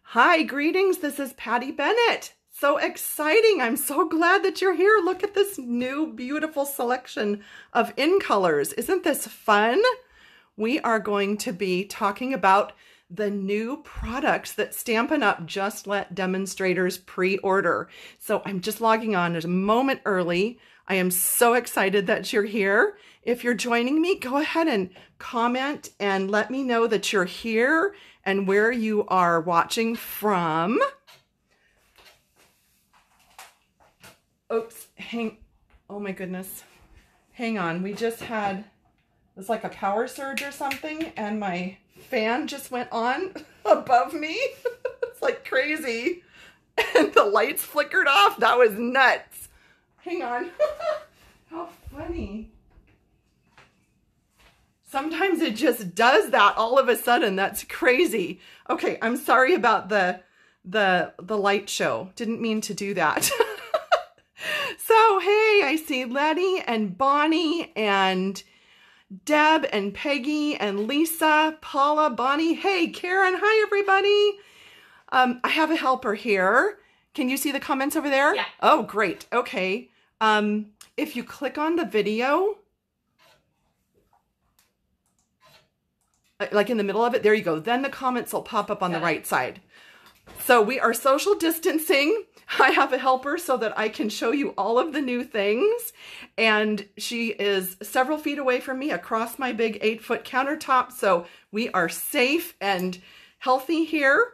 Hi, greetings. This is Patty Bennett. So exciting. I'm so glad that you're here. Look at this new beautiful selection of in colors. Isn't this fun? We are going to be talking about the new products that Stampin' Up! Just let demonstrators pre-order. So I'm just logging on a moment early. I am so excited that you're here. If you're joining me, go ahead and comment and let me know that you're here and where you are watching from. Oops, oh my goodness. Hang on, we just had, it was like a power surge or something, and my fan just went on above me. It's like crazy. And the lights flickered off. That was nuts. Hang on. How funny. Sometimes it just does that all of a sudden. That's crazy. Okay, I'm sorry about the light show. Didn't mean to do that. So, hey, I see Letty and Bonnie and Deb and Peggy and Lisa, Paula, Bonnie. Hey, Karen. Hi, everybody. I have a helper here. Can you see the comments over there? Yeah. Oh, great. Okay. If you click on the video, like in the middle of it, there you go. Then the comments will pop up on the right side. So we are social distancing. I have a helper so that I can show you all of the new things. And she is several feet away from me across my big 8-foot countertop. So we are safe and healthy here.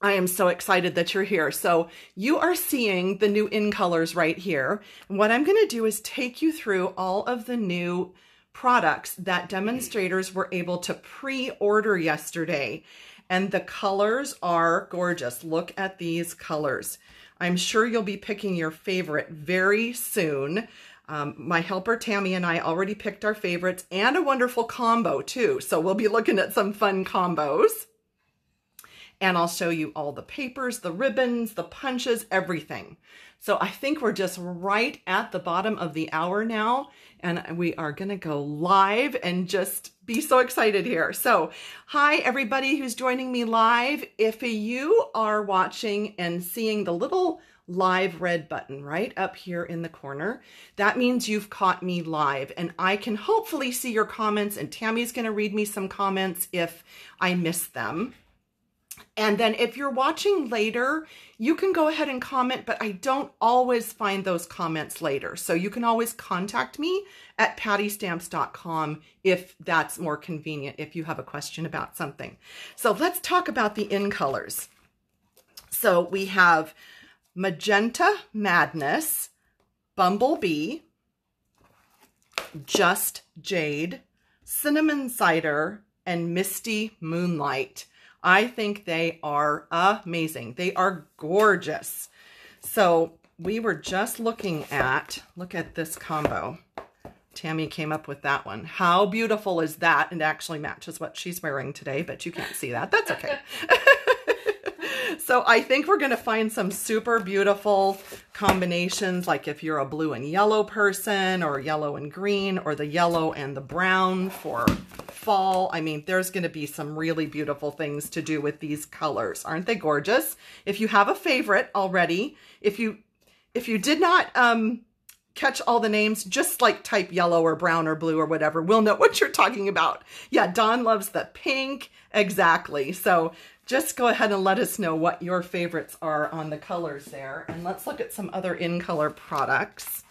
I am so excited that you're here. So you are seeing the new in colors right here. And what I'm going to do is take you through all of the new products that demonstrators were able to pre-order yesterday. And the colors are gorgeous. Look at these colors. I'm sure you'll be picking your favorite very soon. My helper Tammy and I already picked our favorites and a wonderful combo too. So we'll be looking at some fun combos. And I'll show you all the papers, the ribbons, the punches, everything. So I think we're just right at the bottom of the hour now, and we are going to go live and just be so excited here. So hi, everybody who's joining me live. If you are watching and seeing the little live red button right up here in the corner, that means you've caught me live, and I can hopefully see your comments, and Tammy's going to read me some comments if I miss them. And then if you're watching later, you can go ahead and comment, but I don't always find those comments later. So you can always contact me at pattystamps.com if that's more convenient, if you have a question about something. So let's talk about the in colors. So we have Magenta Madness, Bumblebee, Just Jade, Cinnamon Cider, and Misty Moonlight. I think they are amazing. They are gorgeous. So we were just looking at, look at this combo. Tammy came up with that one. How beautiful is that? It actually matches what she's wearing today, but you can't see that. That's okay. So I think we're going to find some super beautiful combinations, like if you're a blue and yellow person, or yellow and green, or the yellow and the brown for fall. I mean, there's going to be some really beautiful things to do with these colors. Aren't they gorgeous? If you have a favorite already, if you did not catch all the names, just like type yellow or brown or blue or whatever, we'll know what you're talking about. Yeah, Dawn loves the pink. Exactly. So just go ahead and let us know what your favorites are on the colors there. And let's look at some other in-color products.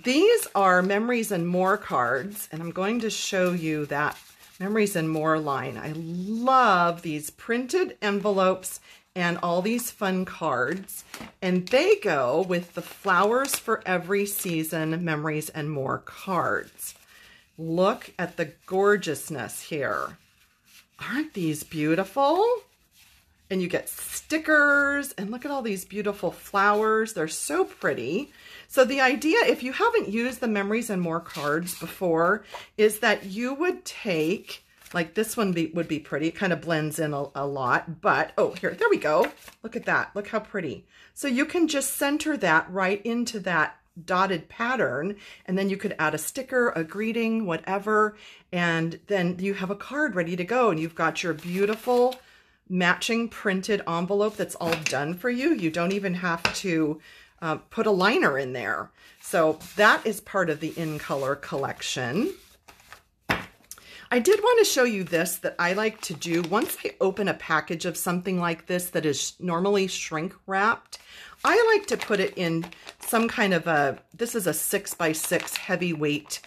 These are Memories and More cards, and I'm going to show you that Memories and More line. I love these printed envelopes and all these fun cards, and they go with the Flowers for Every Season Memories and More cards. Look at the gorgeousness here. Aren't these beautiful? And you get stickers, and look at all these beautiful flowers. They're so pretty. So the idea, if you haven't used the Memories and More cards before, is that you would take, like this one would be pretty. It kind of blends in a lot, but, oh, here, there we go. Look at that. Look how pretty. So you can just center that right into that dotted pattern, and then you could add a sticker, a greeting, whatever, and then you have a card ready to go, and you've got your beautiful matching printed envelope that's all done for you. You don't even have to put a liner in there. So that is part of the In Color collection. I did want to show you this that I like to do. Once I open a package of something like this that is normally shrink wrapped, I like to put it in some kind of this is a 6x6 heavyweight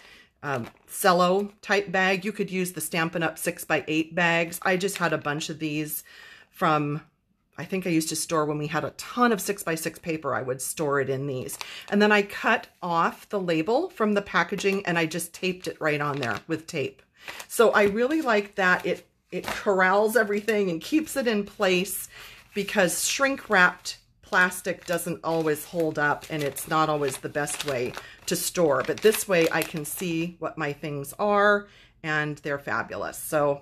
cello type bag. You could use the Stampin' Up 6x8 bags. I just had a bunch of these from, I think I used to store when we had a ton of 6x6 paper. I would store it in these. And then I cut off the label from the packaging and I just taped it right on there with tape. So I really like that it corrals everything and keeps it in place, because shrink wrapped plastic doesn't always hold up and it's not always the best way to store. But this way I can see what my things are and they're fabulous. So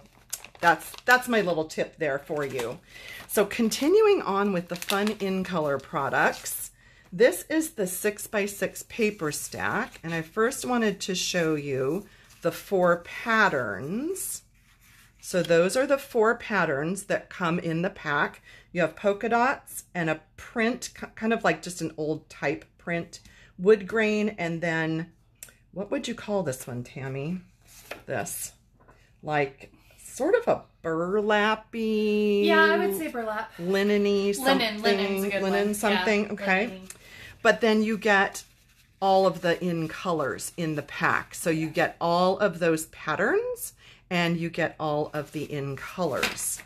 that's my little tip there for you. So continuing on with the fun In Color products, this is the 6x6 paper stack, and I first wanted to show you the 4 patterns. So those are the 4 patterns that come in the pack. You have polka dots and a print, kind of like just an old type print, wood grain, and then, what would you call this one, Tammy? This, like sort of a burlappy. Yeah, I would say burlap. Linen-y something. Linen's a good linen one. something, yeah, okay. linen-y. But then you get all of the In Colors in the pack. So you get all of those patterns and you get all of the In Colors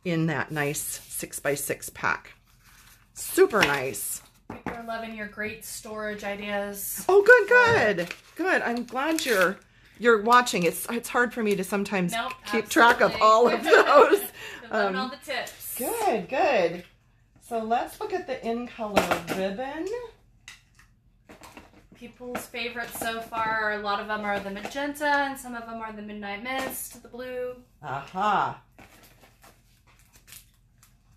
in that nice 6x6 pack. Super nice. People are loving your great storage ideas. Oh, good. I'm glad you're watching. It's hard for me to sometimes keep track of all of those. All the tips. Good. So let's look at the In Color ribbon. People's favorites so far, a lot of them are the magenta and some of them are the midnight mist, the blue. Aha.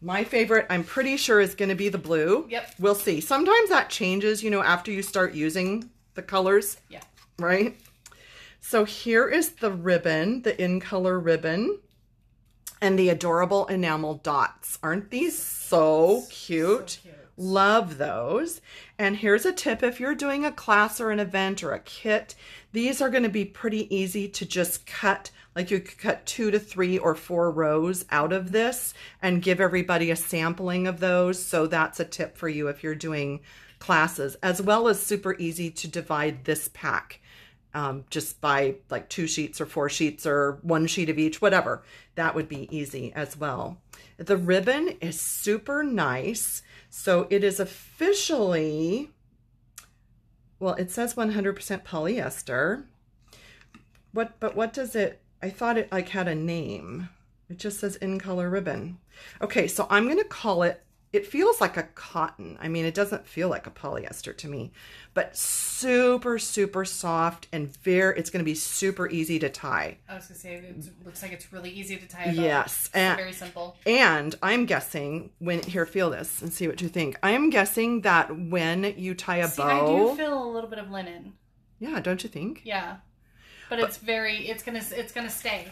My favorite, I'm pretty sure, is going to be the blue. Yep. We'll see. Sometimes that changes, after you start using the colors. Yeah. Right? So here is the ribbon, the In Color ribbon, and the adorable enamel dots. Aren't these so cute? So cute. Love those. And here's a tip: if you're doing a class or an event or a kit, these are going to be pretty easy to just cut. Like you could cut 2 to 3 or 4 rows out of this and give everybody a sampling of those. So that's a tip for you if you're doing classes, as well as super easy to divide this pack just by like 2 sheets or 4 sheets or 1 sheet of each, whatever. That would be easy as well. The ribbon is super nice. So it is officially, well, it says 100% polyester. But what does it, I thought it like had a name. It just says In Color ribbon. Okay, so I'm going to call it, it feels like a cotton. I mean, it doesn't feel like a polyester to me, but super, super soft and it's going to be super easy to tie. I was going to say, it looks like it's really easy to tie. Yes. It's very simple. And I'm guessing here, feel this and see what you think. I'm guessing that when you tie a bow. I do feel a little bit of linen. Yeah, don't you think? Yeah. But it's gonna stay.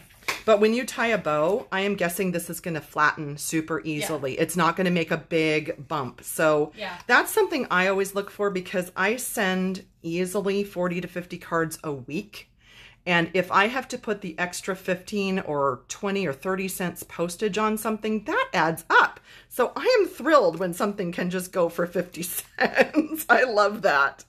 But when you tie a bow, I am guessing this is going to flatten super easily. Yeah. It's not going to make a big bump. So that's something I always look for, because I send easily 40 to 50 cards a week. And if I have to put the extra 15 or 20 or 30 cents postage on something, that adds up. So I am thrilled when something can just go for 50 cents. I love that.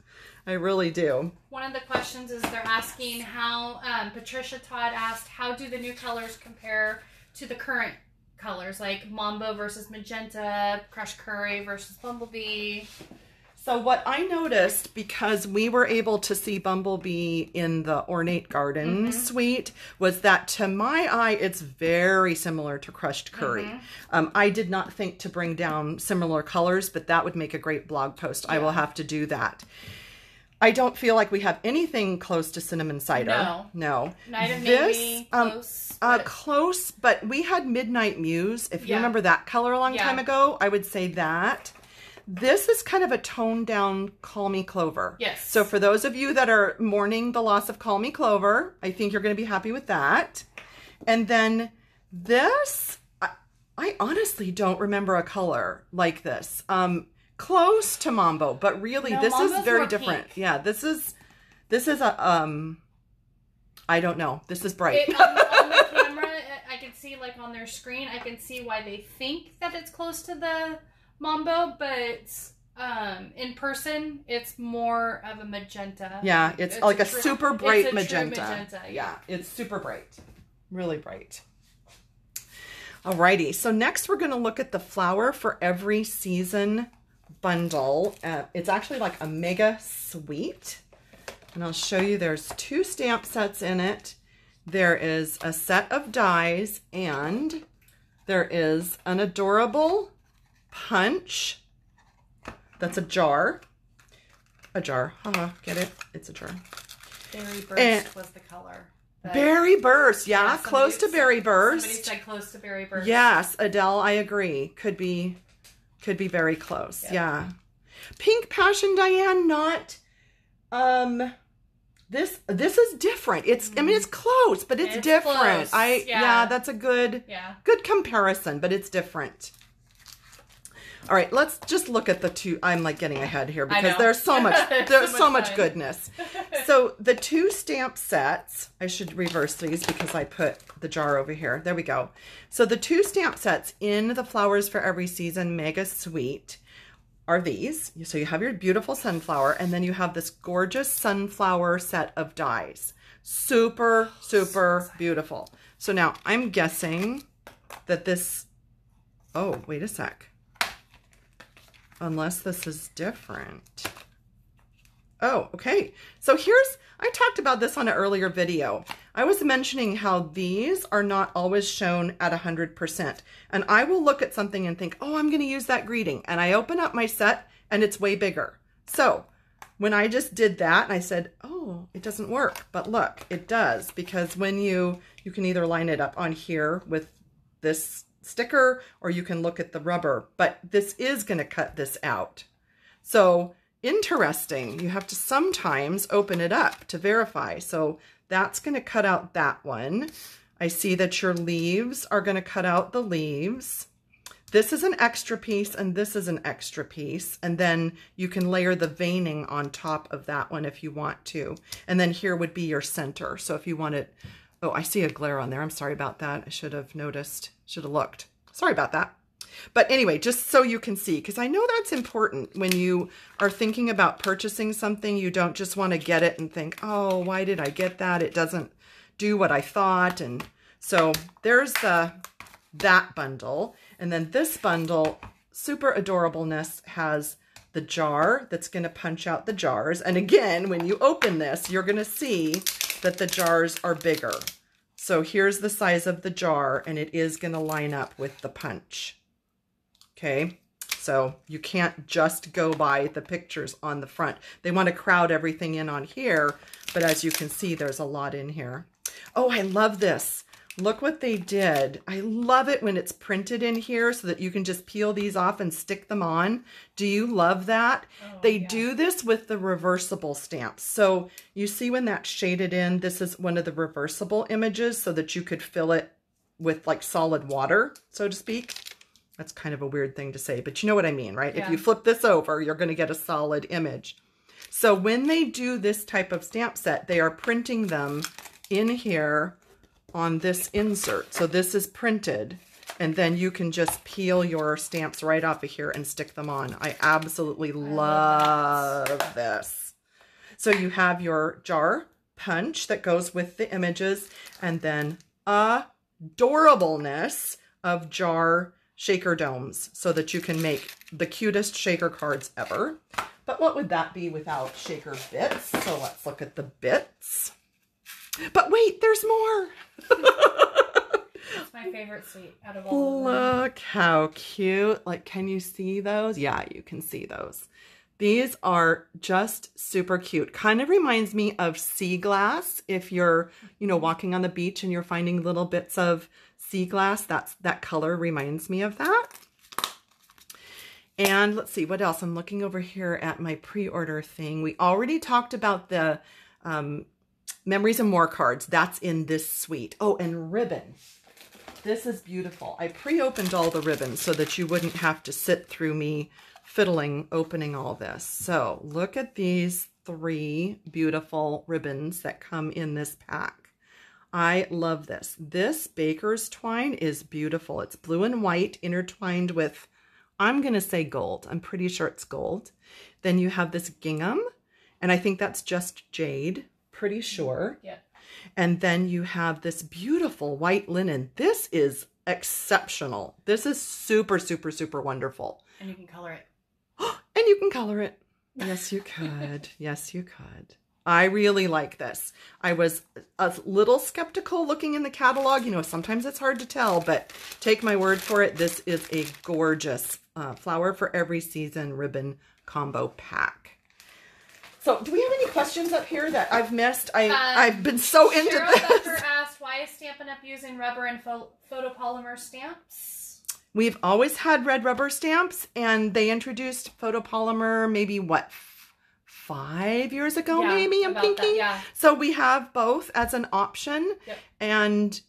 I really do. One of the questions is they're asking how, Patricia Todd asked, how do the new colors compare to the current colors, like Mambo versus Magenta, Crushed Curry versus Bumblebee? So what I noticed, because we were able to see Bumblebee in the Ornate Garden suite, was that to my eye, it's very similar to Crushed Curry. I did not think to bring down similar colors, but that would make a great blog post. Yeah. I will have to do that. I don't feel like we have anything close to Cinnamon Cider. No. Night of Navy, close. Close, but we had Midnight Muse. If you remember that color a long time ago, I would say that. This is kind of a toned down Call Me Clover. Yes. So for those of you that are mourning the loss of Call Me Clover, I think you're going to be happy with that. And then this, I honestly don't remember a color like this. Close to Mambo, but really No, this Mambo's is very more different. pink. Yeah, this is a, I don't know. This is bright. On the camera, I can see, like, on their screen, I can see why they think that it's close to the Mambo, but in person, it's more of a magenta. Yeah, it's like a super bright magenta. Magenta. Yeah, it's super bright. Really bright. Alrighty, so next we're going to look at the Flower for Every Season bundle. It's actually like a mega suite. And I'll show you there's 2 stamp sets in it. There is a set of dies and there is an adorable punch. That's a jar. A jar. Haha, get it? It's a jar. Berry Burst was the color. Berry Burst. Yeah, close to Berry Burst. Somebody said close to Berry Burst. Yes, Adele, I agree. Could be very close. Yeah. Pink Passion, Diane, not this is different. It's I mean it's close, but it's different. Close. Yeah, that's a good comparison, but it's different. All right, let's just look at the 2. I'm like getting ahead here because there's so much so much goodness. So the 2 stamp sets, I should reverse these because I put the jar over here. There we go. So the 2 stamp sets in the Flowers for Every Season Mega Suite are these. So you have your beautiful sunflower and then you have this gorgeous sunflower set of dies. Super, super beautiful. So now I'm guessing that this, oh, wait a sec. Unless this is different. Oh, okay. So I talked about this on an earlier video. I was mentioning how these are not always shown at 100%. And I will look at something and think, oh, I'm going to use that greeting. And I open up my set and it's way bigger. So when I just did that, I said, oh, it doesn't work. But look, it does. Because when you can either line it up on here with this sticker or you can look at the rubber. But this is going to cut this out. So interesting. You have to sometimes open it up to verify. So that's going to cut out that one. I see that your leaves are going to cut out the leaves. This is an extra piece and this is an extra piece. And then you can layer the veining on top of that one if you want to. And then here would be your center. So if you wanted, oh, I see a glare on there. I'm sorry about that. I should have noticed, should have looked. Sorry about that. But anyway, just so you can see, because I know that's important when you are thinking about purchasing something, you don't just want to get it and think, oh, why did I get that? It doesn't do what I thought. And so there's that bundle. And then this bundle, super adorableness, has the jar that's going to punch out the jars. And again, when you open this, you're going to see that the jars are bigger. So here's the size of the jar, and it is going to line up with the punch. Okay, so you can't just go by the pictures on the front. They want to crowd everything in on here, but as you can see, there's a lot in here. Oh, I love this. Look what they did. I love it when it's printed in here so that you can just peel these off and stick them on. Do you love that? Oh, they do this with the reversible stamps. So you see when that's shaded in, this is one of the reversible images so that you could fill it with like solid water, so to speak. That's kind of a weird thing to say, but you know what I mean, right? Yeah. If you flip this over, you're going to get a solid image. So when they do this type of stamp set, they are printing them in here on this insert. So this is printed, and then you can just peel your stamps right off of here and stick them on. I absolutely love this. So you have your jar punch that goes with the images, and then adorableness of jar shaker domes so that you can make the cutest shaker cards ever. But what would that be without shaker bits? So let's look at the bits. But wait, there's more. It's my favorite suite out of all of them. Look how cute. Like, can you see those? Yeah, you can see those. These are just super cute. Kind of reminds me of sea glass. If you're, walking on the beach and you're finding little bits of sea glass, that color reminds me of that. And let's see, what else? I'm looking over here at my pre-order thing. We already talked about the Memories and More cards. That's in this suite. Oh, and ribbon. this is beautiful. I pre-opened all the ribbons so that you wouldn't have to sit through me fiddling, opening all this. So look at these 3 beautiful ribbons that come in this pack. I love this. This baker's twine is beautiful. It's blue and white intertwined with, I'm going to say gold. I'm pretty sure it's gold. Then you have this gingham, and I think that's just jade, pretty sure. Yeah. And then you have this beautiful white linen. This is exceptional. This is super, super, super wonderful. And you can color it. And you can color it. Yes, you could. Yes, you could. I really like this. I was a little skeptical looking in the catalog. You know, sometimes it's hard to tell, but take my word for it. This is a gorgeous Flower for Every Season ribbon combo pack. So do we have any questions up here that I've missed? I've been so into Cheryl this. Becker asked, why is Stampin' Up! Using rubber and photopolymer stamps? We've always had red rubber stamps, and they introduced photopolymer maybe, what, 5 years ago, maybe, I'm thinking. Yeah. So we have both as an option. Yep. And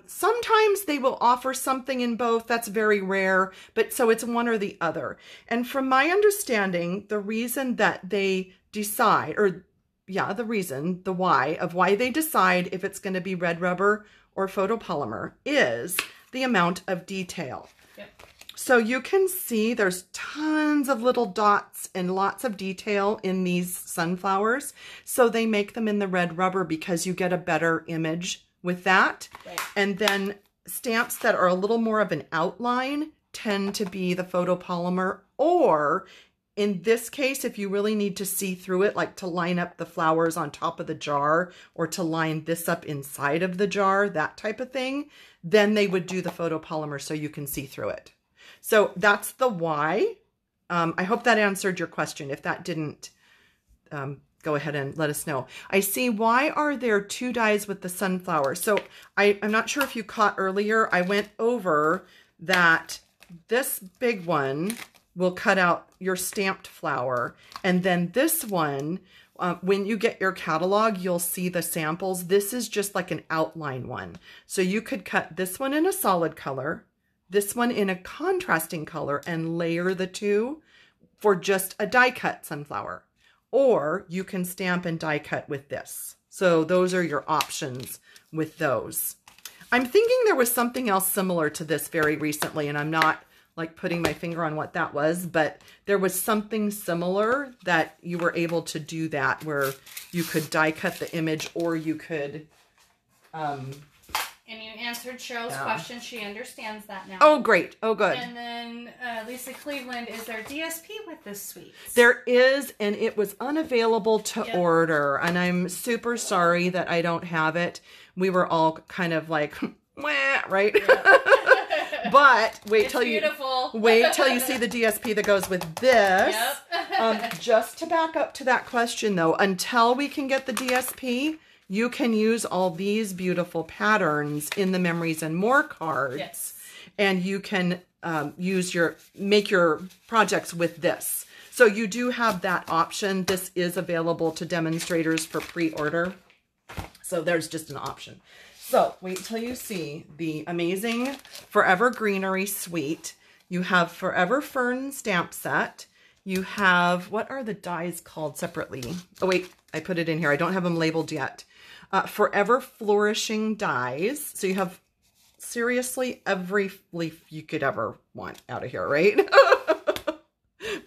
sometimes they will offer something in both. That's very rare, but so it's one or the other. And from my understanding, the reason that they decide, the why they decide if it's going to be red rubber or photopolymer is the amount of detail. Yep. So you can see there's tons of little dots and lots of detail in these sunflowers. So they make them in the red rubber because you get a better image with that. Right. And then stamps that are a little more of an outline tend to be the photopolymer, or in this case, if you really need to see through it, like to line up the flowers on top of the jar or to line this up inside of the jar, that type of thing, then they would do the photopolymer so you can see through it. So that's the why. I hope that answered your question. If that didn't, go ahead and let us know. I see, why are there 2 dies with the sunflower? So I'm not sure if you caught earlier, I went over that this big one will cut out your stamped flower. And then this one, when you get your catalog, you'll see the samples. This is just like an outline one. So you could cut this one in a solid color, this one in a contrasting color, and layer the 2 for just a die cut sunflower. Or you can stamp and die cut with this. So those are your options with those. I'm thinking there was something else similar to this very recently, and I'm not like putting my finger on what that was, but there was something similar that you were able to do that, where you could die cut the image, or you could and you answered Cheryl's question. She understands that now. Oh, great. Oh, good. And then Lisa Cleveland, is there DSP with this suite? There is, and it was unavailable to order, and I'm super sorry that I don't have it. We were all kind of like, wah, right? Yeah. But wait till you see the DSP that goes with this. Yep. Just to back up to that question though, until we can get the DSP, you can use all these beautiful patterns in the Memories and More cards. Yes. And you can make your projects with this. So you do have that option. This is available to demonstrators for pre-order. So there's just an option. So wait till you see the amazing Forever Greenery suite. You have Forever Fern stamp set. You have, what are the dies called separately? Oh wait, I put it in here. I don't have them labeled yet. Forever Flourishing dies. So you have seriously every leaf you could ever want out of here, right?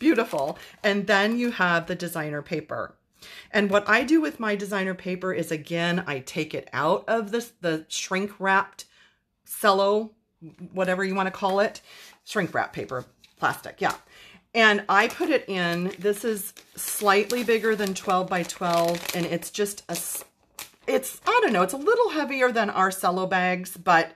Beautiful. And then you have the designer paper. And what I do with my designer paper is, again, I take it out of the shrink wrapped cello, whatever you want to call it, shrink wrap paper, plastic, yeah. And I put it in, this is slightly bigger than 12 by 12, and it's just I don't know, it's a little heavier than our cello bags, but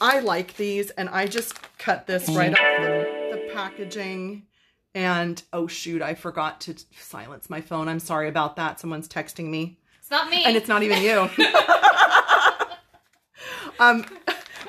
I like these, and I just cut this right off the packaging. And, oh shoot, I forgot to silence my phone. I'm sorry about that. Someone's texting me. It's not me. And it's not even you.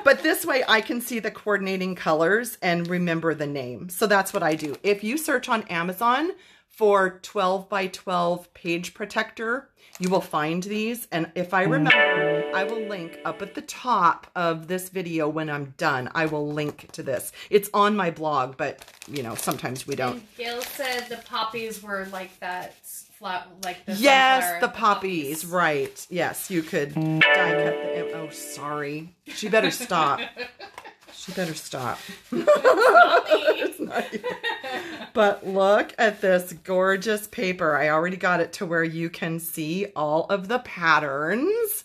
But this way I can see the coordinating colors and remember the name. So that's what I do. If you search on Amazon for 12 by 12 page protector, you will find these. And if I remember, I will link up at the top of this video when I'm done. I will link to this. It's on my blog, but you know, sometimes we don't. And Gail said the poppies were like that flat, like the yes, the poppies, right? Yes, you could die cut the. Oh, sorry. She better stop. She better stop. It's not you. But look at this gorgeous paper. I already got it to where you can see all of the patterns.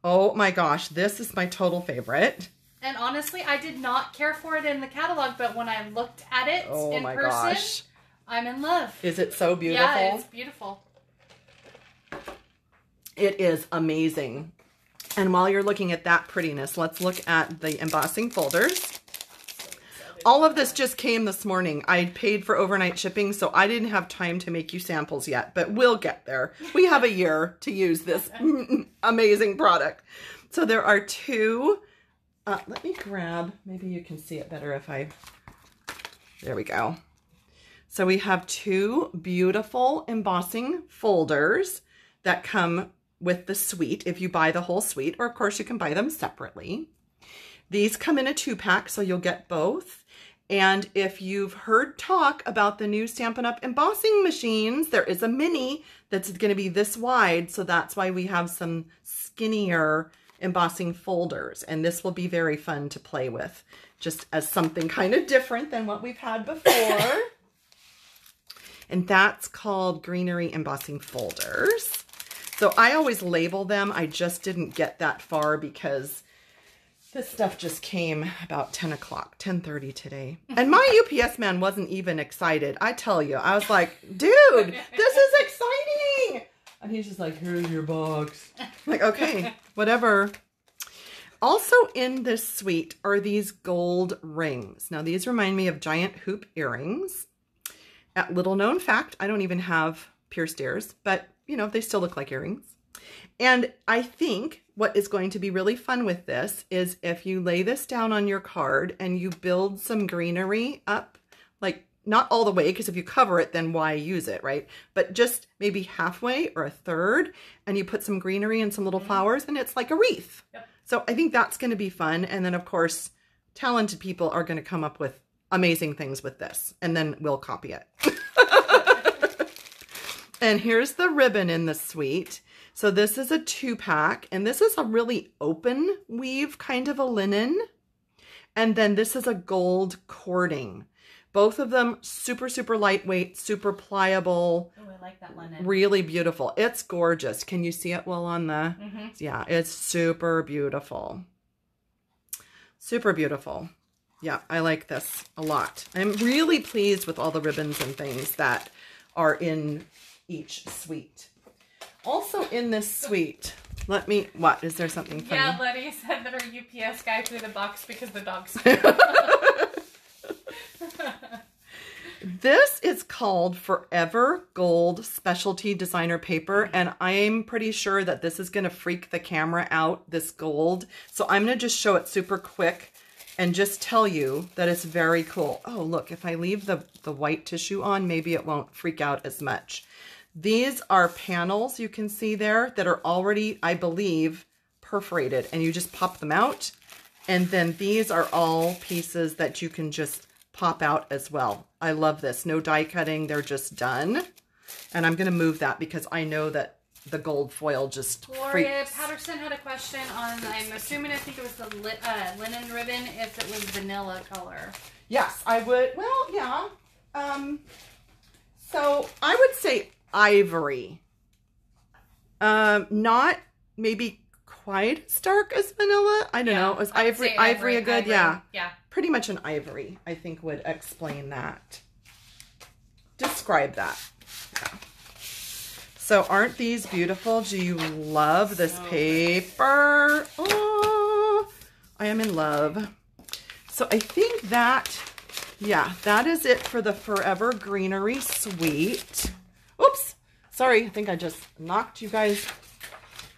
Oh my gosh, this is my total favorite. And honestly, I did not care for it in the catalog, but when I looked at it in person, I'm in love. Is it so beautiful? Yeah, it's beautiful. It is amazing. And while you're looking at that prettiness, let's look at the embossing folders. All of this just came this morning. I paid for overnight shipping, so I didn't have time to make you samples yet, but we'll get there. We have a year to use this amazing product. So there are two, let me grab, maybe you can see it better if there we go. So we have two beautiful embossing folders that come with the suite if you buy the whole suite, or of course you can buy them separately. These come in a 2-pack, so you'll get both. And if you've heard talk about the new Stampin' Up! Embossing machines, there is a mini that's going to be this wide, so that's why we have some skinnier embossing folders. And this will be very fun to play with, just as something kind of different than what we've had before. And that's called Greenery Embossing Folders. So I always label them. I just didn't get that far because this stuff just came about 10 o'clock, 10:30 today. And my UPS man wasn't even excited. I tell you, I was like, dude, this is exciting. And he's just like, here's your box. I'm like, okay, whatever. Also in this suite are these gold rings. Now these remind me of giant hoop earrings. At little known fact, I don't even have pierced ears, but you know, they still look like earrings. And I think what is going to be really fun with this is if you lay this down on your card and you build some greenery up, like not all the way, because if you cover it, then why use it, right? But just maybe halfway or a third, and you put some greenery and some little flowers, and it's like a wreath. Yep. So I think that's going to be fun. And then of course, talented people are going to come up with amazing things with this, and then we'll copy it. And here's the ribbon in the suite. So this is a 2-pack, and this is a really open weave, kind of a linen. And then this is a gold cording. Both of them super, super lightweight, super pliable. Oh, I like that linen. Really beautiful. It's gorgeous. Can you see it well on the... Mm-hmm. Yeah, it's super beautiful. Super beautiful. Yeah, I like this a lot. I'm really pleased with all the ribbons and things that are in each suite. Also in this suite, what? Is there something funny? Yeah, Letty said that her UPS guy threw the box because the dog's This is called Forever Gold Specialty Designer Paper, and I'm pretty sure that this is going to freak the camera out, this gold. So I'm going to just show it super quick and just tell you that it's very cool. Oh, look, if I leave the white tissue on, maybe it won't freak out as much. These are panels you can see there that are already, I believe, perforated, and you just pop them out. And then these are all pieces that you can just pop out as well. I love this. No die cutting. They're just done. And I'm going to move that because I know that the gold foil just Gloria Patterson had a question on, I'm assuming, I think it was the linen ribbon, if it was vanilla color. Yes, I would. Well, yeah. So I would say ivory. Not maybe quite as dark as vanilla. I don't know. Is ivory a good? Yeah. Yeah. Pretty much an ivory, I think, would explain that. Describe that. Yeah. So aren't these beautiful? Do you love this paper? Oh, I am in love. So I think that, yeah, that is it for the Forever Greenery Suite. Oops. Sorry, I think I just knocked you guys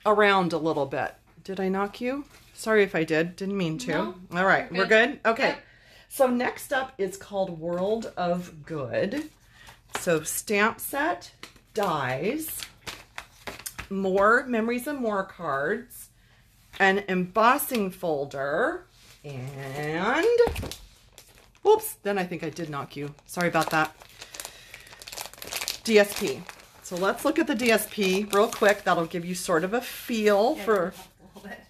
around a little bit. Did I knock you? Sorry if I did. Didn't mean to. No, all right, we're good? Okay. Yep. So next up is called World of Good. So stamp set, dies, more Memories and More cards, an embossing folder, and whoops, then I think I did knock you. Sorry about that. DSP. So let's look at the DSP real quick. That'll give you sort of a feel for,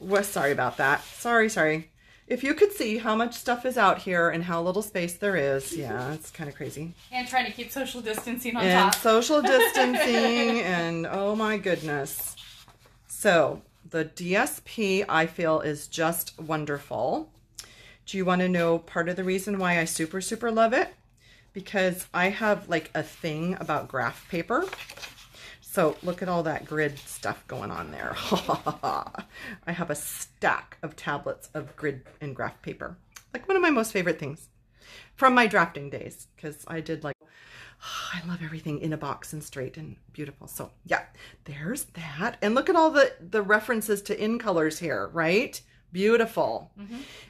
well, sorry about that. Sorry. If you could see how much stuff is out here and how little space there is, yeah, it's kind of crazy. And trying to keep social distancing on top. And social distancing, and oh my goodness. So the DSP, I feel, is just wonderful. Do you want to know part of the reason why I super love it? Because I have like a thing about graph paper. So look at all that grid stuff going on there. I have a stack of tablets of grid and graph paper. Like one of my most favorite things from my drafting days. Because I did like, I love everything in a box and straight and beautiful. So yeah, there's that. And look at all the references to in colors here, right? Beautiful.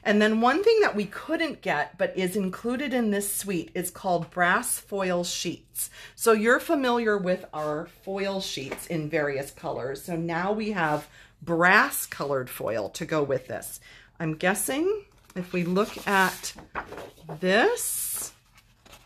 And then one thing that we couldn't get but is included in this suite is called brass foil sheets. So you're familiar with our foil sheets in various colors. So now we have brass colored foil to go with this. I'm guessing if we look at this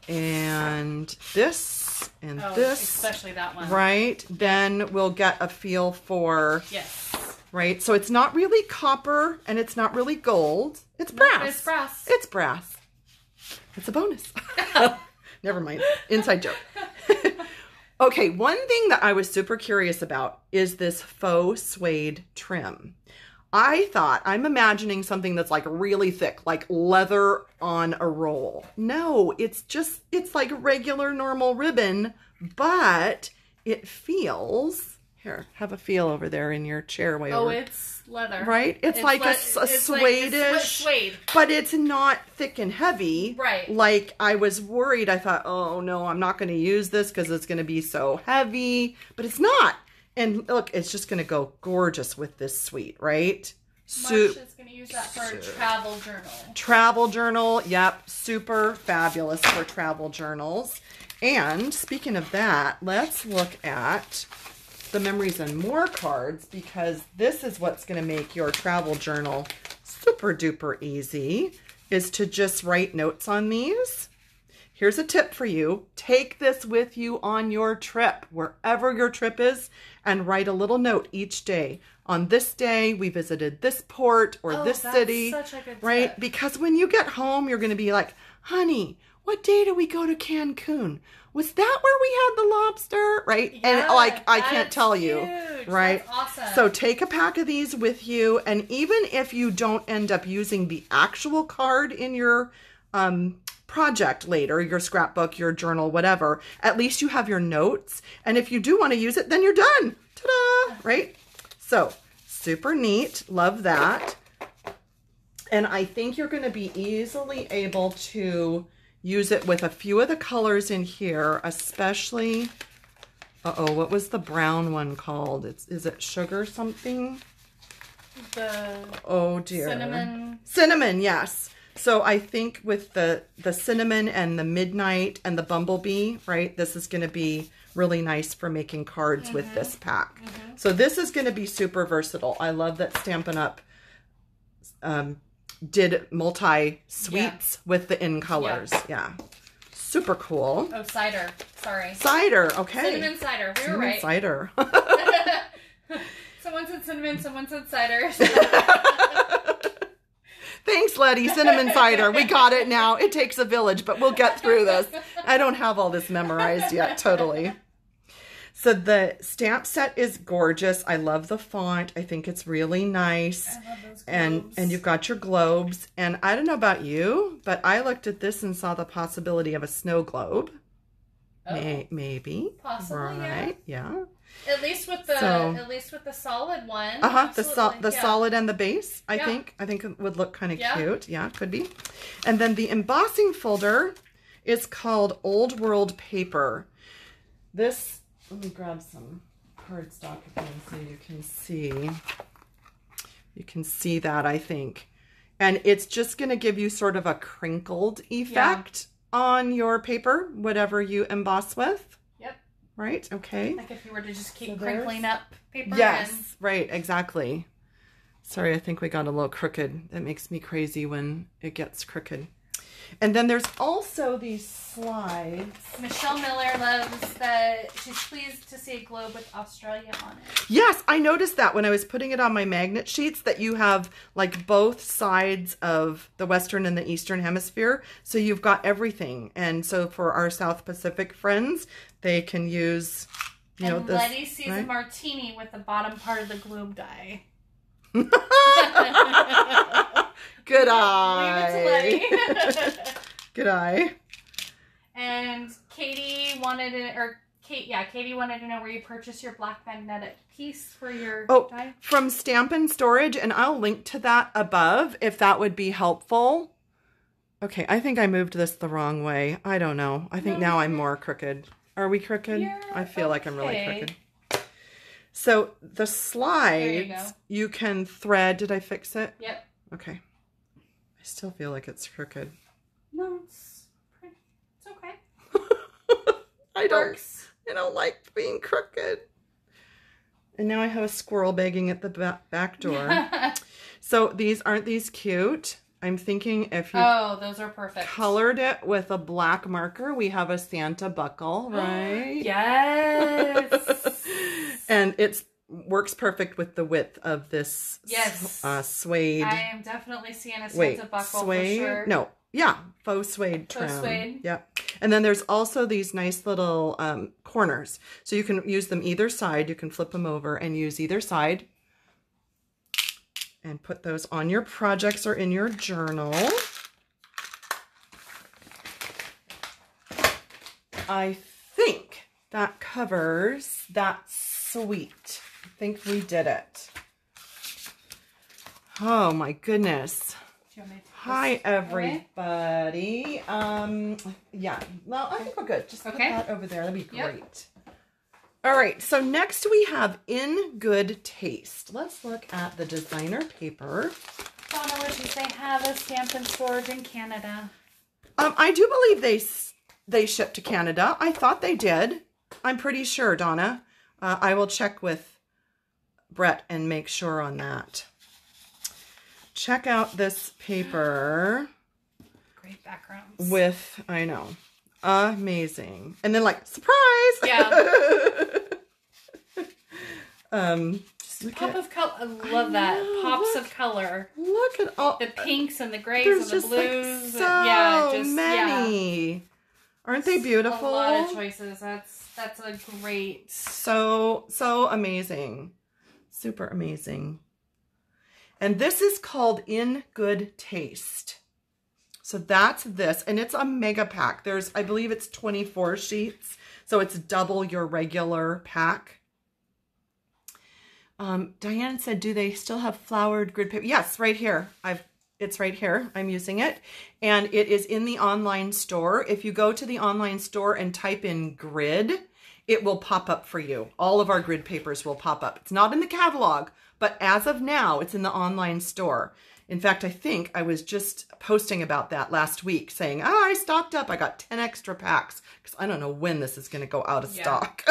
and this and this, especially that one, right, then we'll get a feel for, yes. Right, so it's not really copper and it's not really gold. It's brass. No, it's brass. It's brass. It's a bonus. Never mind. Inside joke. Okay, one thing that I was super curious about is this faux suede trim. I'm imagining something that's like really thick, like leather on a roll. No, it's like regular normal ribbon, but it feels... Here, have a feel over there in your chair way over. Oh, it's leather. Right? It's like a suede-ish, suede. But it's not thick and heavy. Right. Like I was worried. I thought, oh no, I'm not going to use this because it's going to be so heavy. But it's not. And look, it's just going to go gorgeous with this suite, right? Marsha's going to use that for a travel journal. Travel journal, yep. Super fabulous for travel journals. And speaking of that, let's look at the Memories and More cards, because this is what's going to make your travel journal super duper easy, is to just write notes on these. Here's a tip for you. Take this with you on your trip, wherever your trip is, and write a little note each day. On this day, we visited this port or this city, such a good right? tip. Because when you get home, you're going to be like, honey, what day did we go to Cancun? Was that where we had the lobster? Right? Yeah, and like, I can't tell you. Huge. Right? That's awesome. So take a pack of these with you. And even if you don't end up using the actual card in your project later, your scrapbook, your journal, whatever, at least you have your notes. And if you do want to use it, then you're done. Ta-da! Right? So super neat. Love that. And I think you're going to be easily able to use it with a few of the colors in here, especially, what was the brown one called? Is it sugar something? Oh dear. Cinnamon. Cinnamon, yes. So I think with the cinnamon and the midnight and the bumblebee, right, this is going to be really nice for making cards with this pack. So this is going to be super versatile. I love that Stampin' Up did multi-suites with the in colors. Yeah. Super cool. Oh, cider. Sorry. Cider. Okay. Cinnamon cider. We were right. Cider. Someone said cinnamon, someone said cider. Thanks, Letty. Cinnamon cider. We got it now. It takes a village, but we'll get through this. I don't have all this memorized yet. Totally. So the stamp set is gorgeous. I love the font. I think it's really nice. I love those globes. And you've got your globes. And I don't know about you, but I looked at this and saw the possibility of a snow globe. Oh. Maybe. Possibly, right. Yeah. At least with the solid one. The solid and the base, I think it would look kind of cute. Yeah, could be. And then the embossing folder is called Old World Paper. This, let me grab some cardstock again so you can see. You can see that, I think. And it's just going to give you sort of a crinkled effect on your paper, whatever you emboss with. Yep. Right? Okay. Like if you were to just keep crinkling up paper. Yes, right, exactly. Sorry, I think we got a little crooked. That makes me crazy when it gets crooked. And then there's also these slides. Michelle Miller loves that. She's pleased to see a globe with Australia on it. Yes, I noticed that when I was putting it on my magnet sheets that you have like both sides of the Western and the Eastern Hemisphere. So you've got everything. And so for our South Pacific friends, they can use, you know, this. Letty sees a martini with the bottom part of the globe die. Good eye. Leave it to Letty. Good eye. And Katie wanted to know where you purchased your black magnetic piece for your die. From Stampin' Storage, and I'll link to that above if that would be helpful. Okay, I think I moved this the wrong way. I don't know. I think now I'm more crooked. Are we crooked? I feel like I'm really crooked. So the slides, you can thread. Did I fix it? Yep. Okay. I still feel like it's crooked. No, it's okay. I don't like being crooked. And now I have a squirrel begging at the back door. So aren't these cute? I'm thinking if you those are perfect. Colored it with a black marker, we have a Santa buckle, right? Yes. And it works perfect with the width of this suede. I am definitely seeing a Santa buckle suede? for sure. No, yeah, faux suede trim. Faux suede. Yep. And then there's also these nice little corners. So you can use them either side. You can flip them over and use either side. And put those on your projects or in your journal. I think that covers that suite. I think we did it. Oh my goodness. Hi everybody. Yeah, well, I think we're good. Just put that over there. That'd be great. All right, so next we have In Good Taste. Let's look at the designer paper. Donna wishes they have a Stampin' Storage in Canada. I do believe they ship to Canada. I thought they did. I'm pretty sure, Donna. I will check with Brett and make sure on that. Check out this paper. Great backgrounds. With, I know, amazing. And then like, surprise! Yeah. Just pop of color. I love that. Pops of color. Look at all the pinks and the grays and the blues. Like many. Aren't they beautiful? A lot of choices. That's a great. So amazing. Super amazing. And this is called In Good Taste. So that's this, and it's a mega pack. I believe it's 24 sheets, so it's double your regular pack. Diane said, do they still have flowered grid paper? Yes, right here. It's right here. I'm using it, and it is in the online store. If you go to the online store and type in grid, it will pop up for you. All of our grid papers will pop up. It's not in the catalog, but as of now, it's in the online store. In fact, I think I was just posting about that last week saying, I stocked up. I got 10 extra packs because I don't know when this is going to go out of stock.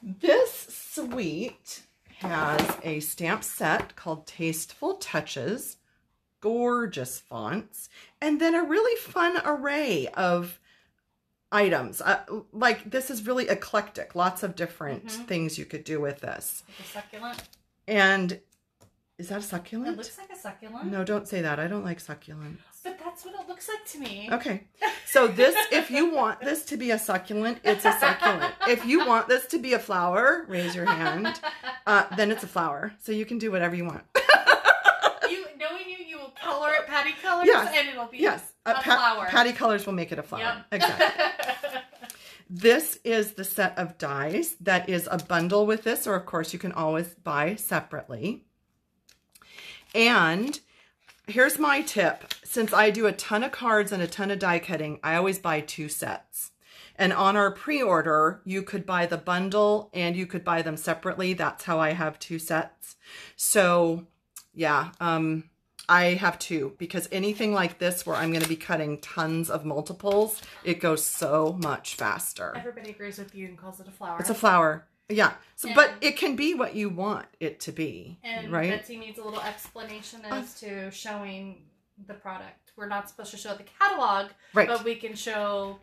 This suite has a stamp set called Tasteful Touches, gorgeous fonts, and then a really fun array of items. Like this is really eclectic. Lots of different things you could do with this. Like a succulent. And is that a succulent? It looks like a succulent. No, don't say that. I don't like succulents. But that's what it looks like to me. Okay. So this, if you want this to be a succulent, it's a succulent. If you want this to be a flower, raise your hand. Then it's a flower. So you can do whatever you want. Knowing you will color it Patty colors, and it'll be a flower. Patty colors will make it a flower. Yep. Exactly. This is the set of dies that is a bundle with this, or of course you can always buy separately. And here's my tip. Since I do a ton of cards and a ton of die cutting, I always buy 2 sets. And on our pre-order, you could buy the bundle and you could buy them separately. That's how I have 2 sets. So yeah, I have 2 because anything like this where I'm going to be cutting tons of multiples, it goes so much faster. Everybody agrees with you and calls it a flower. It's a flower. Yeah. So, but it can be what you want it to be. And right? Betsy needs a little explanation as to showing the product. We're not supposed to show the catalog, right. but we can show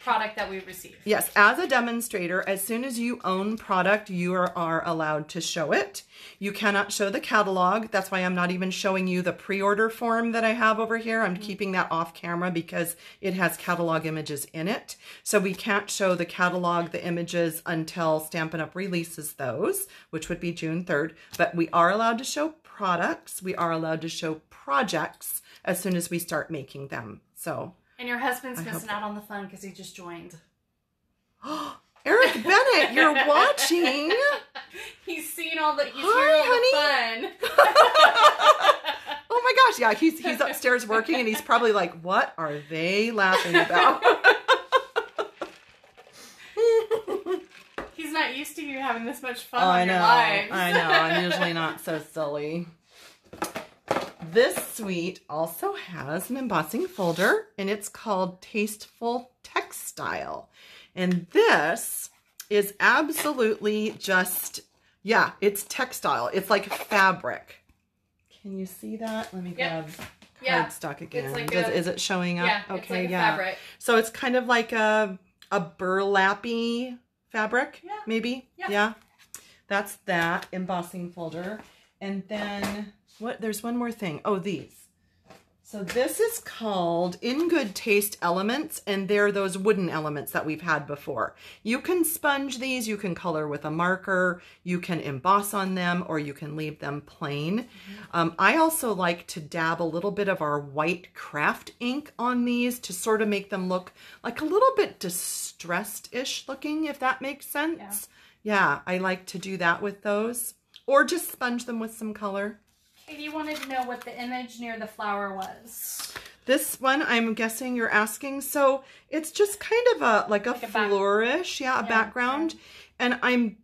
product that we receive. Yes, as a demonstrator, as soon as you own product, you are allowed to show it. You cannot show the catalog. That's why I'm not even showing you the pre-order form that I have over here. I'm keeping that off camera because it has catalog images in it. So we can't show the catalog, the images, until Stampin' Up! Releases those, which would be June 3rd. But we are allowed to show products. We are allowed to show projects as soon as we start making them. So... And your husband's missing out on the fun because he just joined. Eric Bennett, you're watching. He's seen all the, he's hearing all the fun. Oh my gosh, yeah, he's upstairs working and he's probably like, what are they laughing about? He's not used to you having this much fun on your lives. I know, I'm usually not so silly. This suite also has an embossing folder, and it's called Tasteful Textile. And this is absolutely just, yeah, it's textile. It's like fabric. Can you see that? Let me grab cardstock again. Like is it showing up? Yeah, okay, it's like a fabric. So it's kind of like a burlappy fabric, maybe? Yeah. That's that embossing folder. And then... there's one more thing. Oh, these. So this is called In Good Taste Elements, and they're those wooden elements that we've had before. You can sponge these, you can color with a marker, you can emboss on them, or you can leave them plain. I also like to dab a little bit of our white craft ink on these to sort of make them look like a little bit distressed-ish looking, if that makes sense. Yeah, I like to do that with those. Or just sponge them with some color. Katie wanted to know what the image near the flower was. This one, I'm guessing you're asking. So it's just kind of like a flourish, a background. And I'm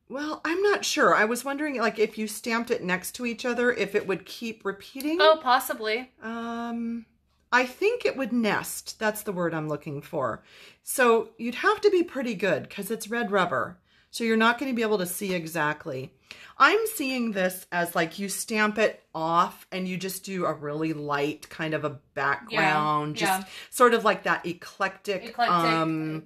not sure. I was wondering, like, if you stamped it next to each other, if it would keep repeating. Oh, possibly. I think it would nest. That's the word I'm looking for. So you'd have to be pretty good because it's red rubber. So you're not going to be able to see exactly. I'm seeing this as like you stamp it off and you just do a really light kind of a background. Just sort of like that eclectic. Vintagey,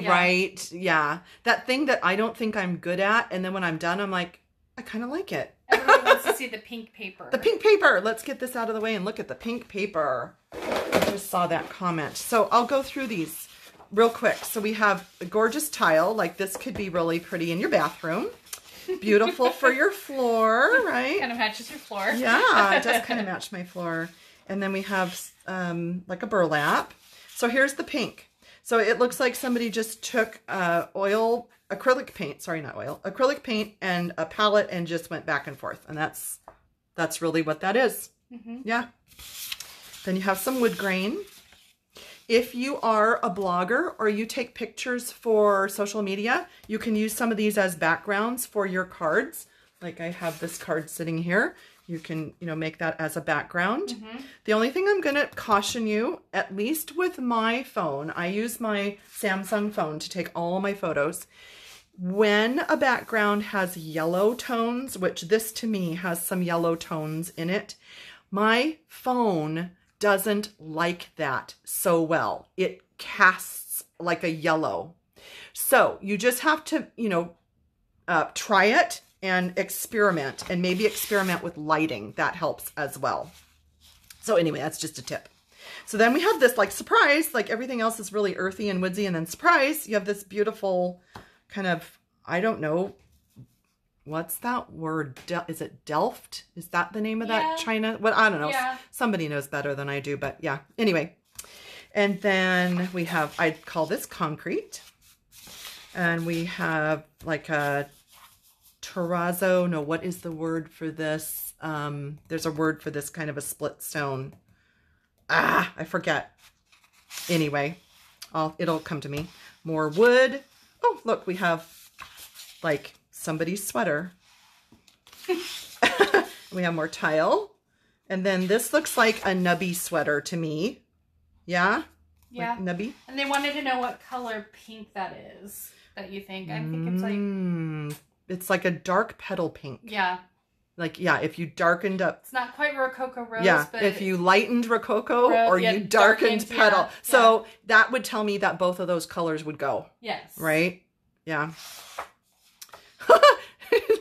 right? Yeah. That thing that I don't think I'm good at. And then when I'm done, I'm like, I kind of like it. Everybody wants to see the pink paper. The pink paper. Let's get this out of the way and look at the pink paper. I just saw that comment. So I'll go through these real quick. So we have a gorgeous tile. Like this could be really pretty in your bathroom. Beautiful for your floor, right? Kind of matches your floor. Yeah, it does kind of match my floor. And then we have like a burlap. So here's the pink. So it looks like somebody just took acrylic paint and a palette and just went back and forth. And that's really what that is. Yeah. Then you have some wood grain. If you are a blogger or you take pictures for social media, you can use some of these as backgrounds for your cards. Like I have this card sitting here. You can, make that as a background. The only thing I'm going to caution you, at least with my phone, I use my Samsung phone to take all my photos. When a background has yellow tones, which this to me has some yellow tones in it, my phone doesn't like that so well. It casts like a yellow. So you just have to, try it and experiment, and maybe experiment with lighting. That helps as well. So anyway, that's just a tip. So then we have this like surprise, like everything else is really earthy and woodsy, and then surprise, you have this beautiful kind of, I don't know, what's that word? Is it Delft? Is that the name of that China? What? I don't know. Yeah. Somebody knows better than I do, but yeah. Anyway. And then we have, I call this concrete. And we have like a terrazzo. No, what is the word for this? There's a word for this kind of a split stone. I forget. Anyway, it'll come to me. More wood. Oh, look, we have like somebody's sweater. We have more tile. And then this looks like a nubby sweater to me. Yeah? Yeah. Like nubby. And they wanted to know what color pink that is that you think? I think it's like... It's like a dark petal pink. Yeah. Like, yeah, if you darkened up... It's not quite Rococo Rose, yeah, but... if you lightened Rococo or yeah, you darkened petal. Yeah, so that would tell me that both of those colors would go. Yes. Right? Yeah.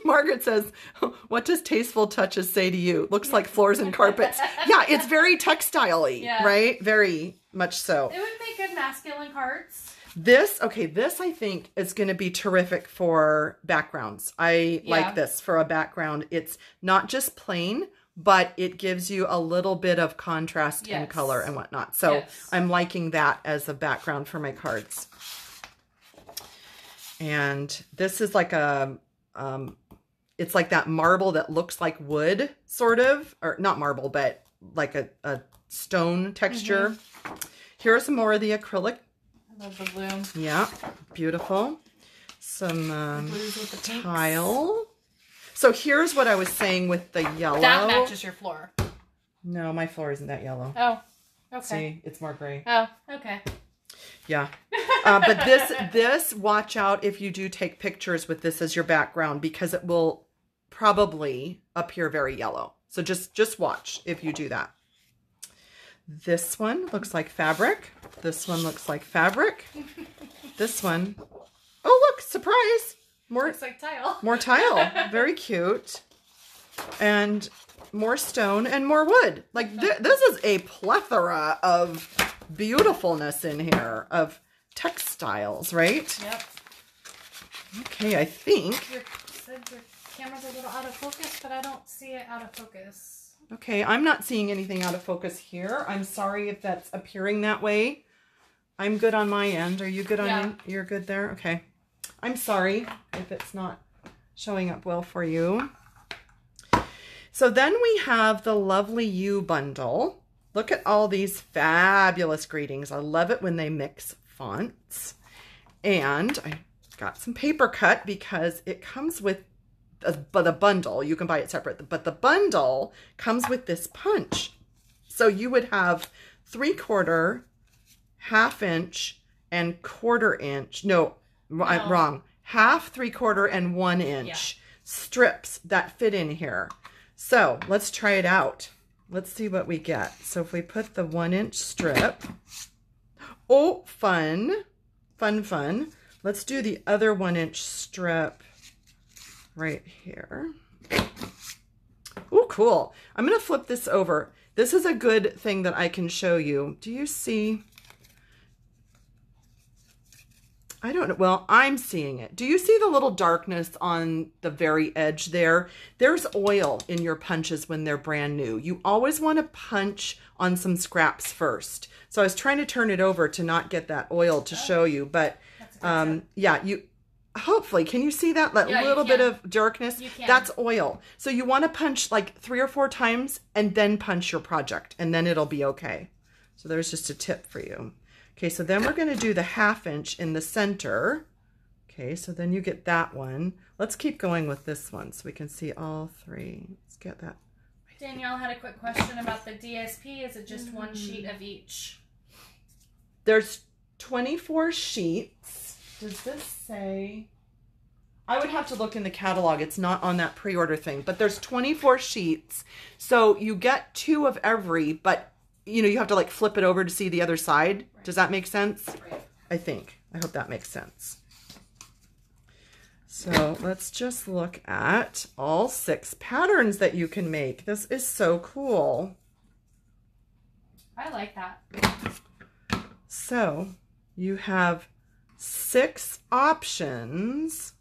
Margaret says, what does Tasteful Touches say to you? Looks like floors and carpets. Yeah, it's very textile-y, right? Very much so. It would make good masculine cards. This I think is going to be terrific for backgrounds. I like this for a background. It's not just plain, but it gives you a little bit of contrast and color and whatnot. So I'm liking that as a background for my cards. And this is like a... it's like that marble that looks like wood, sort of. Or not marble, but like a stone texture. Here are some more of the acrylic. I love the blue. Yeah, beautiful. Some blues with the tile. So here's what I was saying with the yellow. That matches your floor. No, my floor isn't that yellow. Oh, okay. See, it's more gray. Oh, okay. Yeah. But this, watch out if you do take pictures with this as your background, because it will probably appear very yellow. So just watch if you do that. This one looks like fabric. This one looks like fabric. This one, oh look, surprise! More looks like tile. More tile. Very cute. And more stone and more wood. Like this is a plethora of beautifulness in here, of textiles, right? Yep. Okay, I think. Your camera's a little out of focus, but I don't see it out of focus. Okay, I'm not seeing anything out of focus here. I'm sorry if that's appearing that way. I'm good on my end. Are you good on your? You're good there? Okay. I'm sorry if it's not showing up well for you. So then we have the Lovely You bundle. Look at all these fabulous greetings. I love it when they mix fonts. And I got some paper cut because it comes with the bundle. You can buy it separate, but the bundle comes with this punch. So you would have 3/4, 1/2 inch, and 1/4 inch. No, I'm wrong. 1/2, 3/4, and 1 inch strips that fit in here. So let's try it out. Let's see what we get. So if we put the 1 inch strip, oh, fun, fun, fun. Let's do the other 1 inch strip right here. Oh, cool. I'm going to flip this over. This is a good thing that I can show you. Do you see? I don't know. Well, I'm seeing it. Do you see the little darkness on the very edge there? There's oil in your punches when they're brand new. You always want to punch on some scraps first. So I was trying to turn it over to not get that oil to show you, but yeah, you hopefully, can you see that? That little bit of darkness? That's oil. So you want to punch like 3 or 4 times and then punch your project, and then it'll be okay. So there's just a tip for you. Okay, so then we're going to do the 1/2 inch in the center. Okay, so then you get that one. Let's keep going with this one so we can see all 3. Let's get that. Danielle had a quick question about the DSP. Is it just 1 sheet of each? There's 24 sheets. Does this say? I would have to look in the catalog. It's not on that pre-order thing, but there's 24 sheets. So you get 2 of every, but you know, you have to like flip it over to see the other side. Right. Does that make sense? Right. I think. I hope that makes sense. So let's just look at all 6 patterns that you can make. This is so cool. I like that. So you have 6 options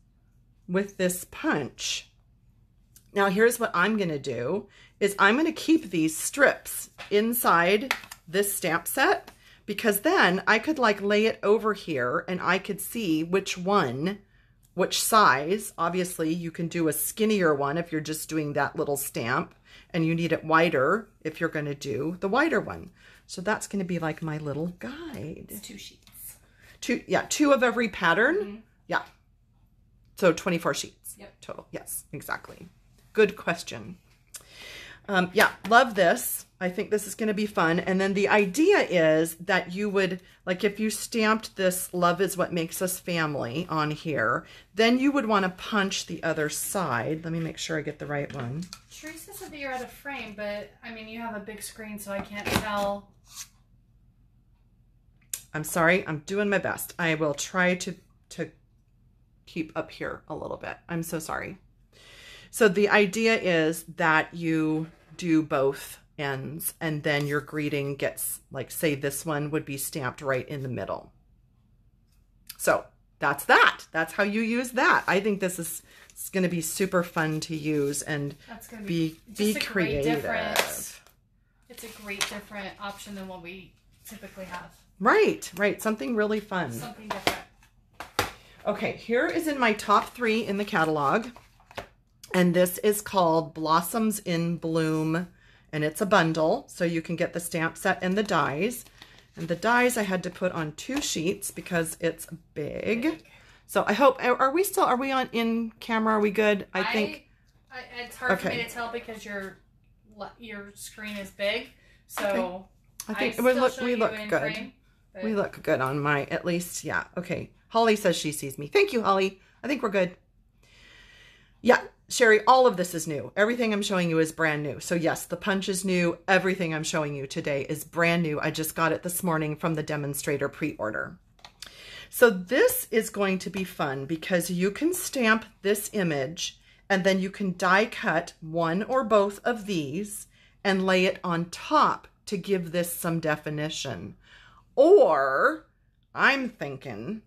with this punch. Now here's what I'm going to do is I'm going to keep these strips inside this stamp set, because then I could like lay it over here and I could see which size. Obviously you can do a skinnier one if you're just doing that little stamp, and you need it wider if you're going to do the wider one. So that's going to be like my little guide. It's 2 sheets. 2 of every pattern. Mm-hmm. Yeah. So 24 sheets. Yep. Total. Yes, exactly. Good question. Yeah, love this. I think this is going to be fun. And then the idea is that you would, like if you stamped this "Love is what makes us family" on here, then you would want to punch the other side. Let me make sure I get the right one. Teresa said that you're out of frame, but I mean, you have a big screen, so I can't tell. I'm sorry. I'm doing my best. I will try to keep up here a little bit. I'm so sorry. So the idea is that you do both ends, and then your greeting gets, like, say this one would be stamped right in the middle. So that's that. That's how you use that. I think this is going to be super fun to use and be creative. It's a great different option than what we typically have. Right, right. Something really fun. Something different. Okay, here is in my top 3 in the catalog. And this is called Blossoms in Bloom. And it's a bundle, so you can get the stamp set and the dies. And the dies I had to put on 2 sheets because it's big. So I hope, are we on in camera? Are we good? I think. It's hard for me to tell because your screen is big. So I think we look good. Frame, we look good on my, at least, yeah. Okay. Holly says she sees me. Thank you, Holly. I think we're good. Yeah, Sherry, all of this is new. Everything I'm showing you is brand new. So yes, the punch is new. Everything I'm showing you today is brand new. I just got it this morning from the demonstrator pre-order. So this is going to be fun because you can stamp this image and then you can die cut one or both of these and lay it on top to give this some definition. Or I'm thinking,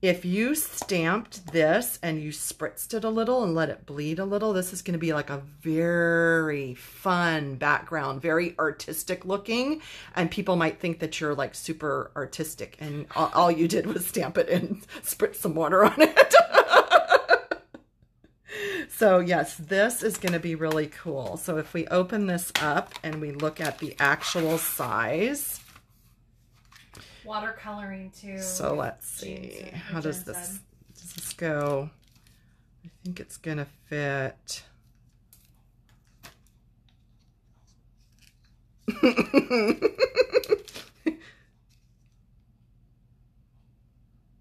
if you stamped this and you spritzed it a little and let it bleed a little, this is going to be like a very fun background, very artistic looking. And people might think that you're like super artistic and all you did was stamp it and spritz some water on it. So yes, this is going to be really cool. So if we open this up and we look at the actual size. Watercoloring too. So let's see. How does this go? I think it's gonna fit.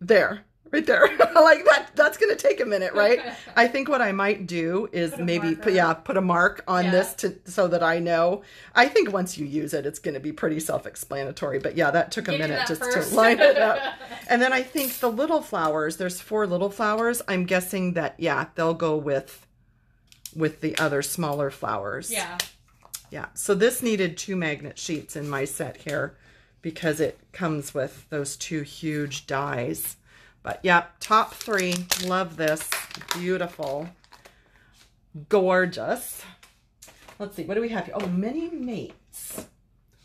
There, right there. Like that. That's gonna take a minute, right? I think what I might do is maybe put a mark on this so that I know. I think once you use it, it's gonna be pretty self-explanatory. But yeah, that took a minute just to line it up. And then I think the little flowers. There's 4 little flowers. I'm guessing that they'll go with the other smaller flowers. Yeah. Yeah. So this needed 2 magnet sheets in my set here because it comes with those 2 huge dies. But yeah, top 3. Love this. Beautiful. Gorgeous. Let's see. What do we have here? Oh, mini mates.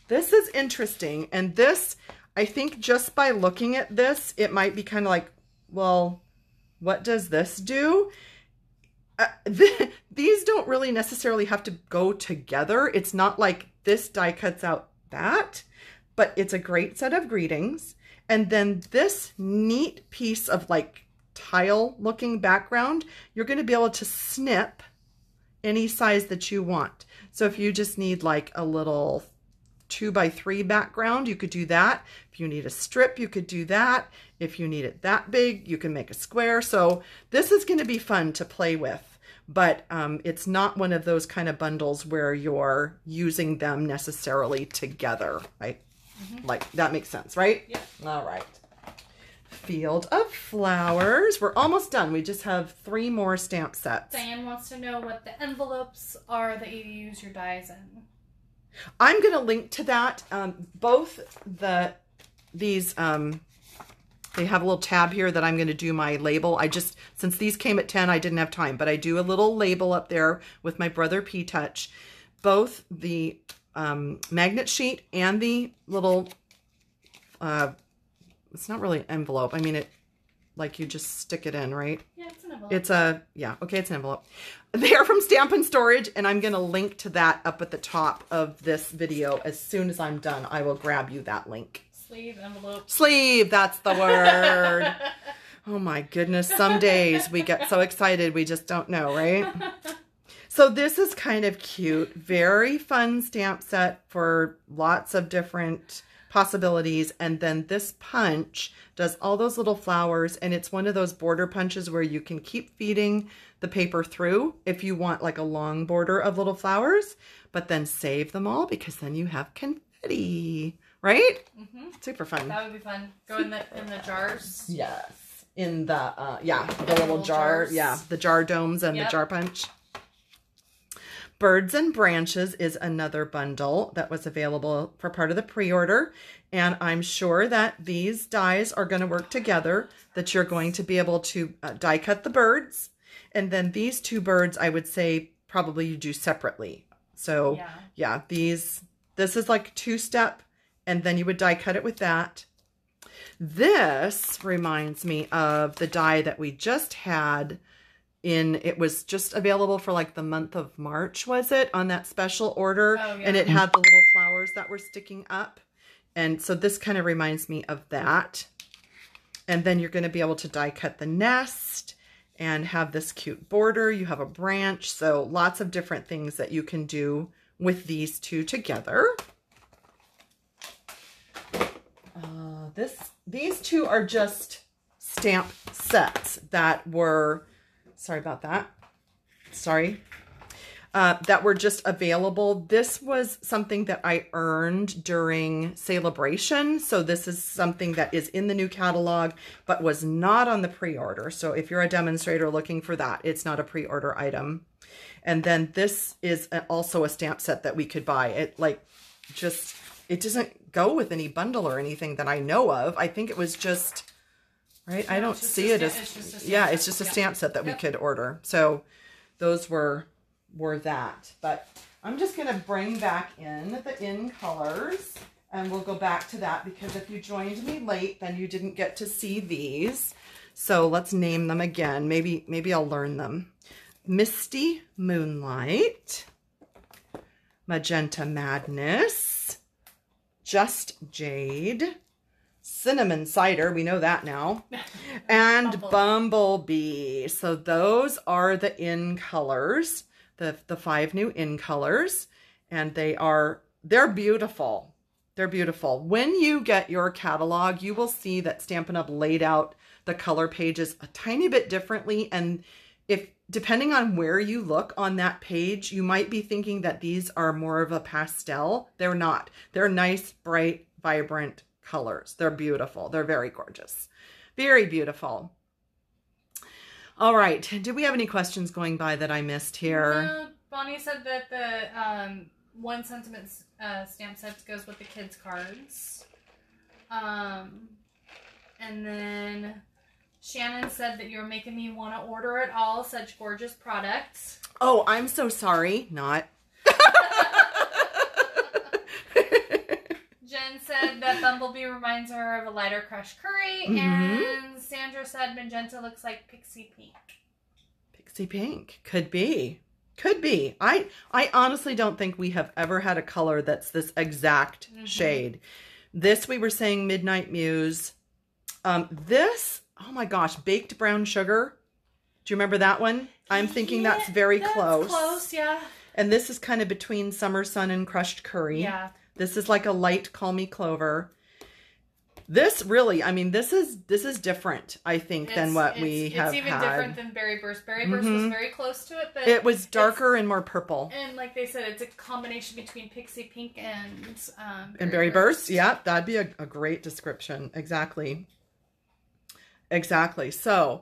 This is interesting. And this, I think just by looking at this, it might be kind of like, well, what does this do? These don't really necessarily have to go together. It's not like this die cuts out that, but it's a great set of greetings. And then this neat piece of like tile looking background, you're going to be able to snip any size that you want. So if you just need like a little 2x3 background, you could do that. If you need a strip, you could do that. If you need it that big, you can make a square. So this is going to be fun to play with, but it's not one of those kind of bundles where you're using them necessarily together, right? Like that makes sense, right? Yeah. All right. Field of Flowers. We're almost done. We just have 3 more stamp sets. Diane wants to know what the envelopes are that you use your dies in. I'm going to link to that. Both these they have a little tab here that I'm going to do my label. Since these came at 10, I didn't have time, but I do a little label up there with my Brother P Touch. Both the magnet sheet and the little it's not really an envelope. I mean, it like you just stick it in, right? Yeah, it's an envelope. It's an envelope. They are from Stampin' Storage, and I'm going to link to that up at the top of this video. As soon as I'm done, I will grab you that link. Sleeve, envelope. Sleeve, that's the word. Oh my goodness, some days we get so excited we just don't know, right? So this is kind of cute. Very fun stamp set for lots of different possibilities. And then this punch does all those little flowers, and it's one of those border punches where you can keep feeding the paper through if you want like a long border of little flowers, but then save them all because then you have confetti, right? Mm-hmm. Super fun. That would be fun. Go in the jars. Yes. In the the little jar. Jars. Yeah, the jar domes and the jar punch. Birds and Branches is another bundle that was available for part of the pre-order. And I'm sure that these dies are going to work together, that you're going to be able to die cut the birds. And then these two birds, I would say probably you do separately. So yeah, this is like 2-step, and then you would die cut it with that. This reminds me of the die that we just had it was just available for like the month of March, was it, on that special order? Oh, yeah. And it had the little flowers that were sticking up. And so this kind of reminds me of that. And then you're going to be able to die cut the nest and have this cute border. You have a branch. So lots of different things that you can do with these two together. These two are just stamp sets that were... Sorry about that. Sorry. That were just available. This was something that I earned during Celebration. So this is something that is in the new catalog, but was not on the pre-order. So if you're a demonstrator looking for that, it's not a pre-order item. And then this is also a stamp set that we could buy. It doesn't go with any bundle or anything that I know of. I think it was just... Right? No, I don't see it as, it's just a stamp set that we could order. So those were that. But I'm just going to bring back in the colors, and we'll go back to that because if you joined me late, then you didn't get to see these. So let's name them again. Maybe I'll learn them. Misty Moonlight, Magenta Madness, Just Jade, Cinnamon Cider, we know that now, and Bumblebee. So those are the in colors, the 5 new in colors, and they're beautiful. They're beautiful. When you get your catalog, you will see that Stampin' Up! Laid out the color pages a tiny bit differently, and depending on where you look on that page, you might be thinking that these are more of a pastel. They're not. They're nice, bright, vibrant colors. They're beautiful. They're very gorgeous. Very beautiful. All right. Do we have any questions going by that I missed here? No, Bonnie said that the 1 sentiment stamp set goes with the kids' cards. And then Shannon said that you're making me want to order it all. Such gorgeous products. Oh, I'm so sorry. Not. Jen said that Bumblebee reminds her of a lighter crushed curry. Mm-hmm. And Sandra said magenta looks like pixie pink. Pixie pink. Could be. Could be. I honestly don't think we have ever had a color that's this exact shade. This, we were saying Midnight Muse. This, oh my gosh, Baked Brown Sugar. Do you remember that one? I'm thinking that's very close. Close, yeah. And this is kind of between Summer Sun and Crushed Curry. Yeah. This is like a light Call Me Clover. This really, I mean, this is different, I think, than what we have had. It's even different than Berry Burst. Berry Burst was very close to it, but it was darker and more purple. And like they said, it's a combination between Pixie Pink and Berry Burst. Yeah, that'd be a great description. Exactly. Exactly. So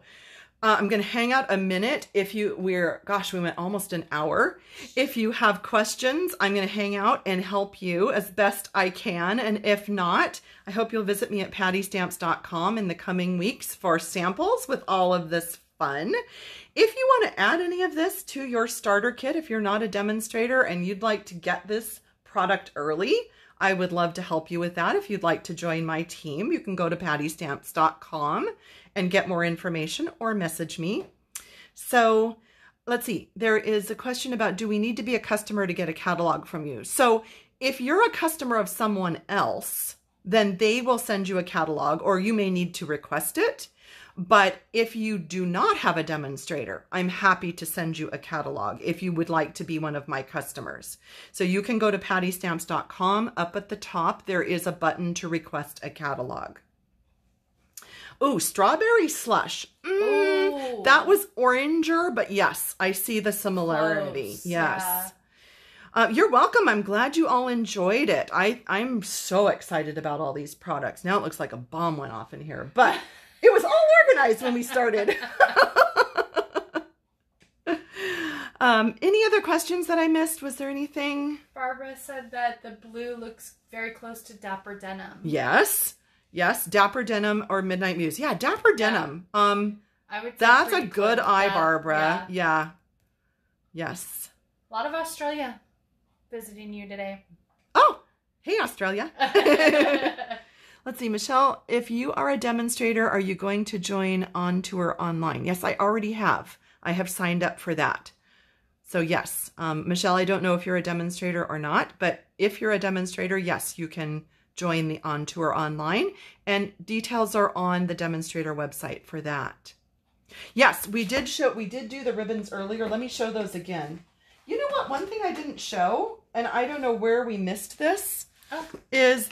I'm going to hang out a minute. We went almost an hour. If you have questions, I'm going to hang out and help you as best I can. And if not, I hope you'll visit me at pattystamps.com in the coming weeks for samples with all of this fun. If you want to add any of this to your starter kit, if you're not a demonstrator and you'd like to get this product early, I would love to help you with that. If you'd like to join my team, you can go to pattystamps.com and get more information or message me. So let's see. There is a question about, do we need to be a customer to get a catalog from you? So if you're a customer of someone else, then they will send you a catalog, or you may need to request it. But if you do not have a demonstrator, I'm happy to send you a catalog if you would like to be one of my customers. So you can go to pattystamps.com. Up at the top, there is a button to request a catalog. Oh, strawberry slush. That was oranger, but yes, I see the similarity. Close, yes. Yeah. You're welcome. I'm glad you all enjoyed it. I'm so excited about all these products. Now it looks like a bomb went off in here, but it was all organized when we started. Any other questions that I missed? Was there anything? Barbara said that the blue looks very close to Dapper Denim. Yes. Yes. Dapper Denim or Midnight Muse. Yeah. Dapper Denim. I would say that's a good eye, Barbara. Yeah. Yes. A lot of Australia visiting you today. Oh, hey, Australia. Let's see, Michelle, if you are a demonstrator, are you going to join On Tour Online? Yes, I already have. I have signed up for that. So yes, Michelle, I don't know if you're a demonstrator or not, but if you're a demonstrator, yes, you can join the On Tour Online, and details are on the demonstrator website for that. Yes, we did do the ribbons earlier. Let me show those again. You know what? One thing I didn't show, and I don't know where we missed this, is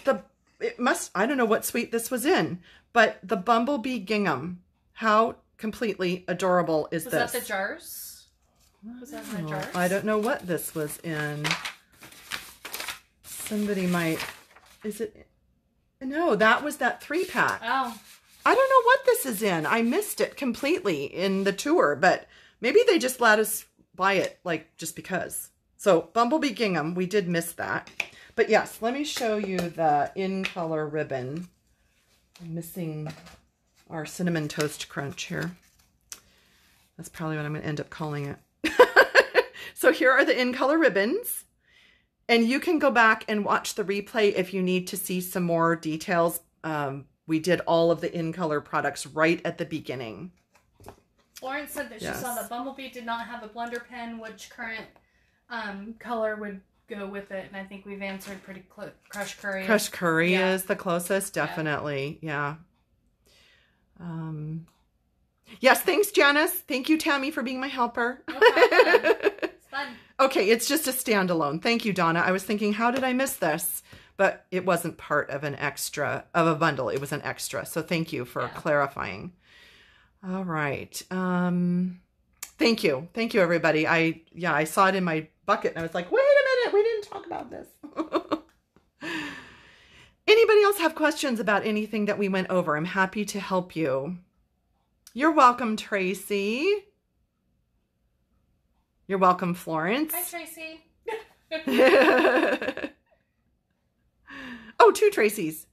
I don't know what suite this was in, but the Bumblebee Gingham. How completely adorable is this? Was that the jars? Was that in the jars? I don't know what this was in. Somebody might, is it? No, that was that 3-pack. Oh. I don't know what this is in. I missed it completely in the tour, but maybe they just let us buy it, like, just because. So, Bumblebee Gingham, we did miss that. But yes, let me show you the in-color ribbon. I'm missing our Cinnamon Toast Crunch here. That's probably what I'm going to end up calling it. So here are the in-color ribbons. And you can go back and watch the replay if you need to see some more details. We did all of the in-color products right at the beginning. Lauren said that she saw that Bumblebee did not have a blender pen. Which current color would go with it? And I think we've answered pretty close. Crushed Curry. Crushed Curry is the closest, definitely. Yeah. Yes, thanks, Janice. Thank you, Tammy, for being my helper. No problem. It's fun. Okay, it's just a standalone. Thank you, Donna. I was thinking, how did I miss this? But it wasn't part of a bundle. It was an extra. So thank you for clarifying. All right. Thank you. Thank you, everybody. I saw it in my bucket and I was like, wait a minute, we didn't talk about this. Anybody else have questions about anything that we went over? I'm happy to help you. You're welcome, Tracy. You're welcome, Florence. Hi, Tracy. Oh, 2 Tracys.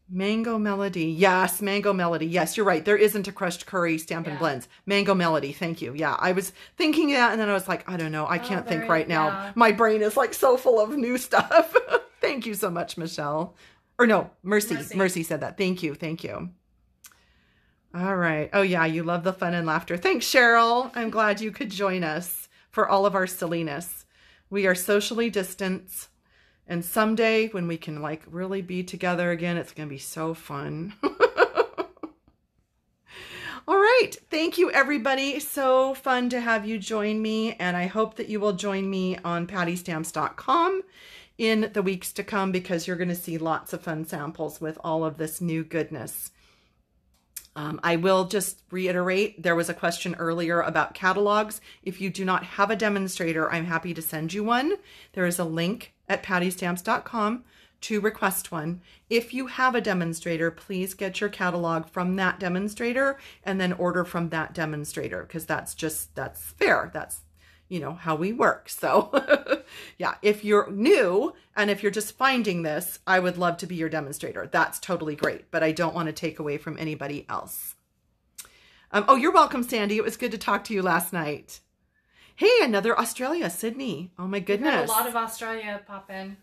Mango Melody. Yes, Mango Melody. Yes, you're right. There isn't a Crushed Curry Stampin' Blends. Mango Melody. Thank you. Yeah, I was thinking that, and then I was like, I don't know. I can't think right now. Yeah. My brain is like so full of new stuff. Thank you so much, Michelle. Or no, Mercy. Mercy said that. Thank you. Thank you. All right. Oh, yeah, you love the fun and laughter. Thanks, Cheryl. I'm glad you could join us for all of our silliness. We are socially distanced. And someday when we can like really be together again, it's going to be so fun. All right. Thank you, everybody. So fun to have you join me. And I hope that you will join me on pattystamps.com in the weeks to come, because you're going to see lots of fun samples with all of this new goodness. I will just reiterate, there was a question earlier about catalogs. If you do not have a demonstrator, I'm happy to send you one. There is a link at pattystamps.com to request one. If you have a demonstrator, please get your catalog from that demonstrator and then order from that demonstrator, because that's fair. That's, you know, how we work. So yeah, if you're new and if you're just finding this, I would love to be your demonstrator. That's totally great, but I don't want to take away from anybody else. Oh, you're welcome, Sandy. It was good to talk to you last night. Hey, another Australia, Sydney. Oh my goodness. We've had a lot of Australia pop in.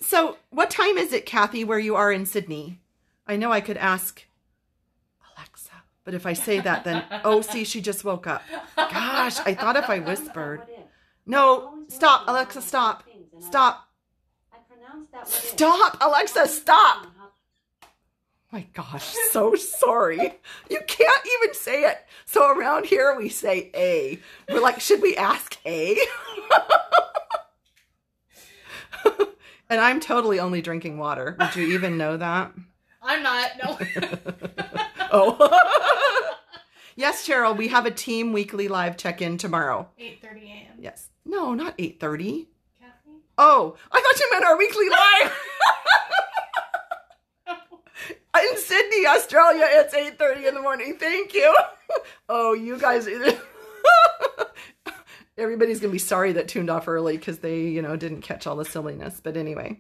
So what time is it, Kathy, where you are in Sydney? I know I could ask Alexa, but if I say that, then, oh, see, she just woke up. Gosh, I thought if I whispered. No, stop, Alexa, stop. Stop. Stop, Alexa, stop. My gosh, so sorry. You can't even say it. So around here we say A. We're like, should we ask A? And I'm totally only drinking water. Would you even know that? I'm not, no. Oh. Yes, Cheryl, we have a team weekly live check-in tomorrow. 8:30 a.m. Yes. No, not 8:30. Kathy? Oh, I thought you meant our weekly live. In Sydney, Australia, it's 8:30 in the morning. Thank you. Oh, you guys. Everybody's going to be sorry that tuned off early because they, didn't catch all the silliness. But anyway.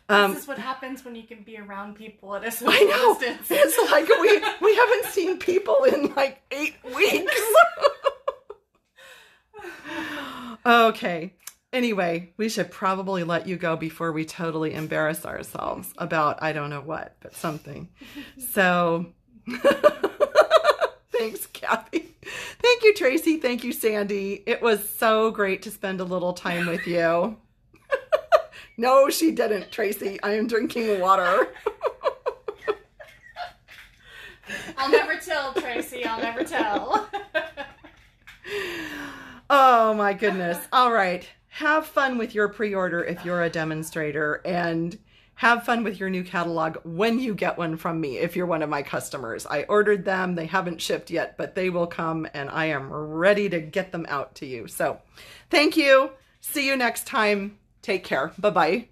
This is what happens when you can be around people at a social I know. distance. It's like we haven't seen people in like 8 weeks. Okay. Anyway, we should probably let you go before we totally embarrass ourselves about I don't know what, but something. So thanks, Kathy. Thank you, Tracy. Thank you, Sandy. It was so great to spend a little time with you. No, she didn't, Tracy. I am drinking water. I'll never tell, Tracy. I'll never tell. Oh, my goodness. All right. Have fun with your pre-order if you're a demonstrator, and have fun with your new catalog when you get one from me if you're one of my customers. I ordered them. They haven't shipped yet, but they will come, and I am ready to get them out to you. So thank you. See you next time. Take care. Bye-bye.